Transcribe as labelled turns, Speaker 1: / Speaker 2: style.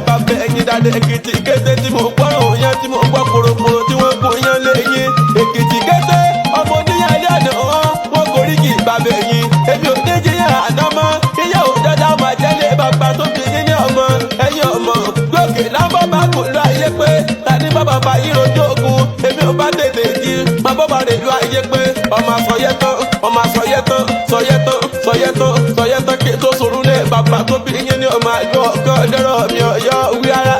Speaker 1: Èkìtì kété tí mo gbọ́ òyìn tí mo gbọ́ kòròkòrò tí wọ́n kò yán léyìn. Èkìtì kété ọmọ oníyàlé àná wọn kò rí kì í bàbá ẹ̀yìn. Èmi ò ní jíyàn àná mọ́ iye òjọ́jà máa jẹ́lé bàbá tó fi yín ní ọmọ ẹ̀yìn ọmọ. Gòkè lábọ́ bá kò lọ ayé pé tani bàbá bá yín rojú ogun. Èmi ò bá tètè jí máa bọ́ bá rè lu ayé pé ọmọ àsọyẹ tán ọmọ àsọyẹ tán sọyẹ tán sọyẹ tán sọyẹ tán kí tó sorú lé bàbá tó fi yín ní ọmọ àjọ ọgọ́ ọ̀dẹ́rọ̀ mi ọ̀yọ́ wí ara